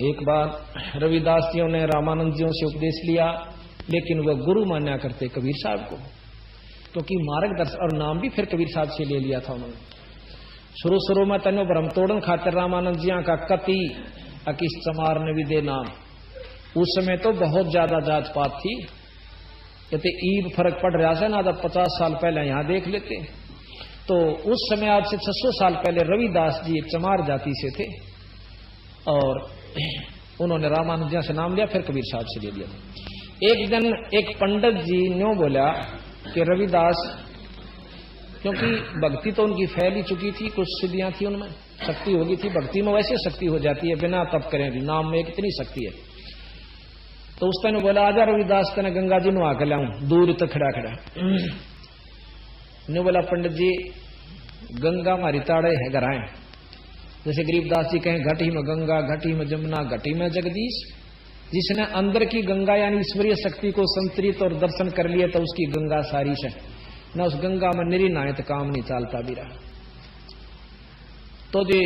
एक बार रविदास जियों ने रामानंद जियों से उपदेश लिया, लेकिन वह गुरु मान्या करते कबीर साहब को, क्योंकि मार्गदर्शन और नाम भी फिर कबीर साहब से ले लिया था उन्होंने। शुरू में तनो भ्रम तोड़न खातिर रामानंद जिया का कति अकिस चमार ने विदे नाम। उस समय तो बहुत ज्यादा जात पात थी, कहते ईब फर्क पड़ रहा था ना, जब 50 साल पहले यहां देख लेते। तो उस समय आज से 600 साल पहले रविदास जी एक चमार जाति से थे और उन्होंने रामानंद जी से नाम लिया, फिर कबीर साहब से ले लिया। एक दिन एक पंडित जी ने बोला कि रविदास, क्योंकि भक्ति तो उनकी फैल ही चुकी थी, कुछ सिद्धियां थी उनमें, शक्ति होगी थी, भक्ति में वैसे शक्ति हो जाती है बिना तप करें भी, नाम में कितनी शक्ति है। तो उस ने बोला आजा रविदास तेने गंगा जी नुआ के लाऊं, दूर तक खड़ा खड़ा ने बोला पंडित जी गंगा हमारी ताड़े है गराए, जैसे गरीबदास जी कहें घटी में गंगा, घटी में जमुना, घटी में जगदीश। जिसने अंदर की गंगा यानी ईश्वरीय शक्ति को संतरित और दर्शन कर लिया तो उसकी गंगा सारी है न, उस गंगा में निरी नाए तो काम नहीं चालता भी रहा। तो जी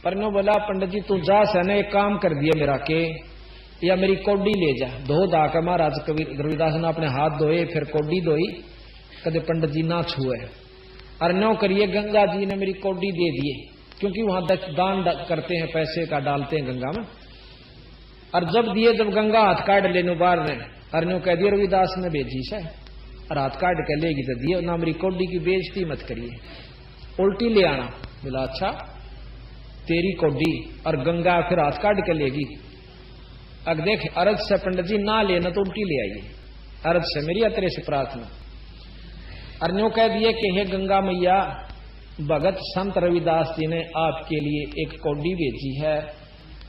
परनो बोला पंडित जी तू जा सने एक काम कर दिया मेरा के, या मेरी कौडी ले जा। धो धा के महाराज कबीर रविदास ने अपने हाथ धोए, फिर कौडी धोई, कदे पंडित जी ना छुए। और नो करिए गंगा जी ने मेरी कौडी दे दिए, क्योंकि वहां दान करते हैं, पैसे का डालते हैं गंगा में। और जब दिए, जब गंगा हाथ काट लेने बार ने अरण्यों कह दिया रविदास ने भेजी से, और हाथ काट के लेगी तो दिए ना, मेरी कौडी की बेइज्जती मत करिए, उल्टी ले आना। बोला अच्छा तेरी कौडी और गंगा फिर हाथ काट के लेगी। अब देख अर्ज से पंडित जी ना लेना तो उल्टी ले आइए, अर्ज से मेरी अतरे से प्रार्थना। अरण्यों कह दिए कि हे गंगा मैया, भगत संत रविदास जी ने आपके लिए एक कौडी भेजी है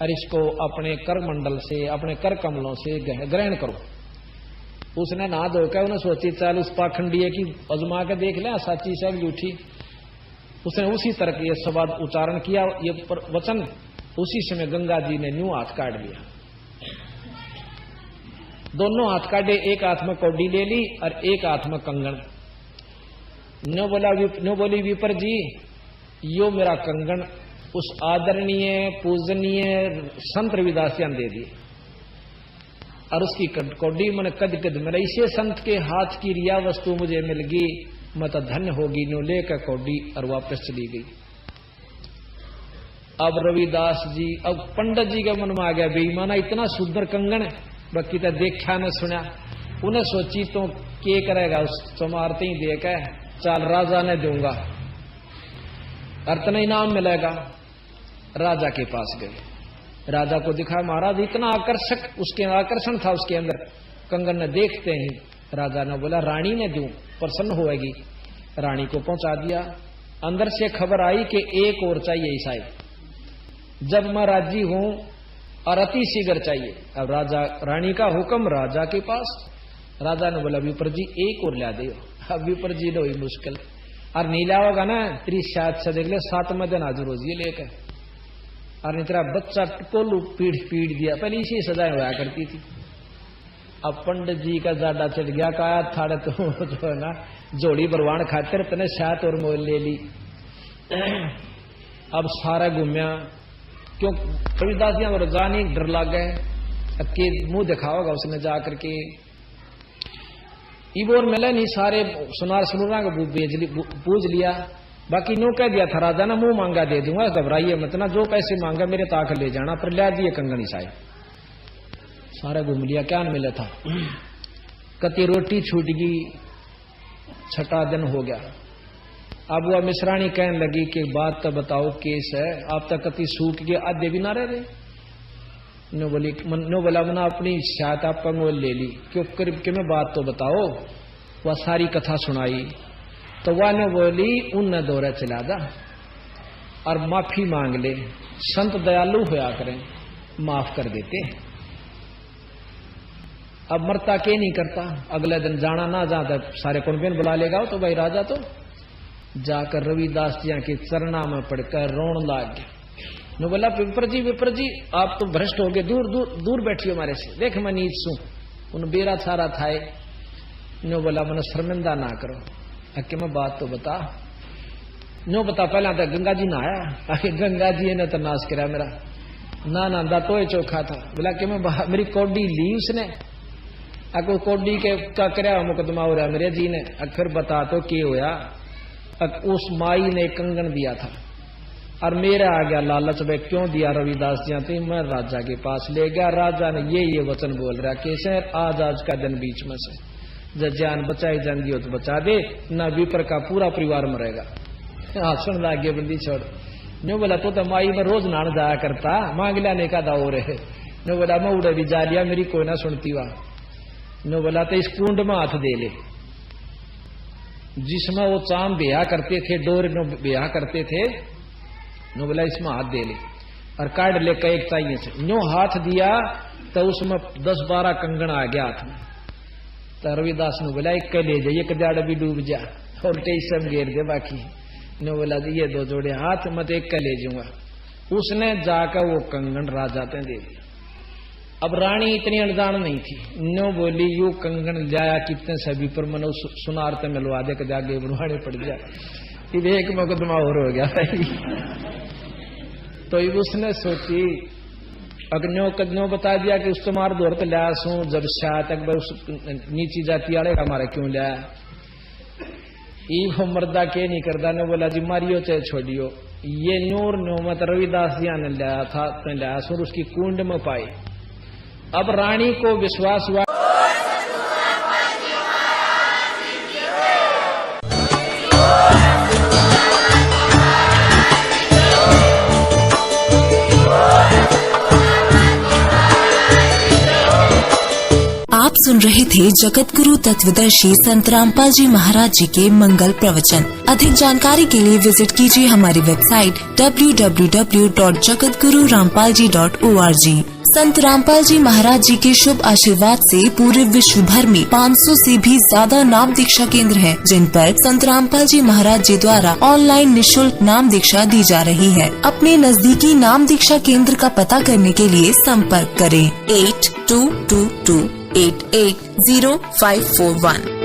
और इसको अपने कर मंडल से, अपने कर कमलों से ग्रहण करो। उसने ना धोकर उन्हें सोची चल उस पाखंडी की अजमा के देख ले साची से झूठी। उसने उसी तरह ये शब्द उच्चारण किया, ये वचन। उसी समय गंगा जी ने न्यू हाथ काट लिया, दोनों हाथ काटे, एक हाथ में कौडी ले ली और एक हाथ में कंगन। नो बोली विपर जी यो मेरा कंगन उस आदरणीय पूजनीय संत रविदास दे दी, और उसकी कौडी मैंने कद कद मेरा इसे संत के हाथ की रिया वस्तु मुझे मिल गई, मैं तो धन्य होगी। नो लेकर कौडी और वापस चली गई। अब रविदास जी, अब पंडित जी के मन में आ गया बेईमाना इतना सुंदर कंगन, बाकी तो देखा न सुना। उन्हें सोची तो क्या करेगा, उस चमारते ही देख चाल राजा ने दूंगा, अर्तना इनाम मिलेगा। राजा के पास गए, राजा को दिखा महाराज इतना आकर्षक, उसके आकर्षण था उसके अंदर कंगन ने। देखते ही राजा ने बोला रानी ने दूं, प्रसन्न होएगी। रानी को पहुंचा दिया। अंदर से खबर आई कि एक और चाहिए ईसाई, जब मैं राजी हूं और अति शीघ्र चाहिए। अब राजा, रानी का हुक्म राजा के पास। राजा ने बोला विपर जी एक और ला दे। अब विपर जी ने हुई मुश्किल, और नीला होगा ना 30 से देख ले 7वें दिन हाजिर हो जी लेकर। और नहीं तेरा बच्चा टकोलू पीड़ दिया, पहले इसी सजाएं हुआ करती थी। अब पंडित जी का ज्यादा चढ़ गया, कहा थाड़े तो जो है ना जोड़ी बरवान खातिर तने शायद और मोल ले ली। अब सारा घूमया, क्यों रविदास जी और जानी डर लग गए, के मुंह दिखा होगा उसने जाकर के। इबोर मिले नहीं, सारे सुनार सुनूरा का पूज लिया। बाकी नो कह दिया था राजा ना मुंह मांगा दे दूंगा, घबराइए मत ना, जो पैसे मांगा मेरे ताक ले जाना, पर ला दिए कंगनी साहब। सारा घूम लिया, क्या न मिला था। कति रोटी छूट गई, 6ठा दिन हो गया। अब वह मिश्राणी कहने लगी कि बात तो बताओ केस है, आप तक कति सूख गए, आधे भी ना रहे। नो बोला मना अपनी शायद आप कंगोल ले ली, क्यों करीब के में बात तो बताओ। वह सारी कथा सुनाई तो वह ने बोली उन दौरा चला दा और माफी मांग ले, संत दयालु होया करें, माफ कर देते। अब मरता के नहीं करता, अगले दिन जाना ना जाता सारे कुंबेन बुला लेगा। तो भाई राजा तो जाकर रविदास जी के चरणा में पड़कर रोन लाग गया। नो बोला विपर जी आप तो भ्रष्ट हो गए, दूर दूर दूर बैठिए हमारे से, देख मैं नीच सू। उन बेरा सारा था। नो बोला मैंने शर्मिंदा ना करो, अके मैं बात तो बता। नो बता, पहला तो गंगा जी ना आया, गंगा जी ने तो नाश करा मेरा। ना नंदा तो चोखा था। बोला कि मैं मेरी कोडी ली उसने, अको कोडी के का करया मुकदमा हो रहा मेरे जी ने। फिर बता तो क्या होया। उस माई ने कंगन दिया था और मेरा आ गया लालच, भाई क्यों दिया रविदास जी थे, मैं राजा के पास ले गया। राजा ने ये वचन बोल रहा कैसे, आज का दिन बीच में से जब जान बचाई जाएंगी हो तो बचा दे, न विपर का पूरा परिवार मरेगा। हाँ सुन लागे बंदी छोड़। नो बोला तो माई में रोज नान जाया करता, मांग लाने का दाव रहे। नो बोला मैं उड़े भी जा लिया, मेरी कोई ना सुनती वहां। नो बोला तो इस कुंड में हाथ दे ले जिसमें वो चाम ब्याह करते थे, डोर ब्याह करते थे। नो बोला इसमें हाथ दे ले और काट ले एक चाहिए से। नो हाथ दिया तो उसमें 10-12 कंगन आ गया हाथ में। तो रविदास ने बोला एक ले जाइए, एक दाड़ भी डूब जा और टेसम घेर दे बाकी। ने बोला ये 2 जोड़े हाथ मत एक का ले जाऊंगा। उसने जाकर वो कंगन राजा ने दे दिया। अब रानी इतनी अनजान नहीं थी, नो बोली यू कंगन जाया कितने सभी पर मनो सुनारते मिलवा दे के आगे बनवाने पड़ जाए। ये एक मुकदमा और हो गया। तो उसने सोची अग्नो कदनो बता दिया कि उस तुम्हारे दौर पे लिया सू, जब शायद तक उस नीची जाति वाले हमारा क्यों लिया वो मर्दा के नहीं करता। ने बोला जी मारियो चाहे छोड़ियो। ये नूर नोमत रविदास जी ने लाया था, लाया सुर उसकी कुंड में पाई। अब रानी को विश्वास हुआ आप सुन रहे थे जगत गुरु तत्वदर्शी संत रामपाल जी महाराज जी के मंगल प्रवचन। अधिक जानकारी के लिए विजिट कीजिए हमारी वेबसाइट www.jagatgururampalji.org। संत रामपाल जी महाराज जी के शुभ आशीर्वाद से पूरे विश्व भर में 500 से भी ज्यादा नाम दीक्षा केंद्र हैं, जिन पर संत रामपाल जी महाराज जी द्वारा ऑनलाइन निशुल्क नाम दीक्षा दी जा रही है। अपने नजदीकी नाम दीक्षा केंद्र का पता करने के लिए संपर्क करें 8222880541।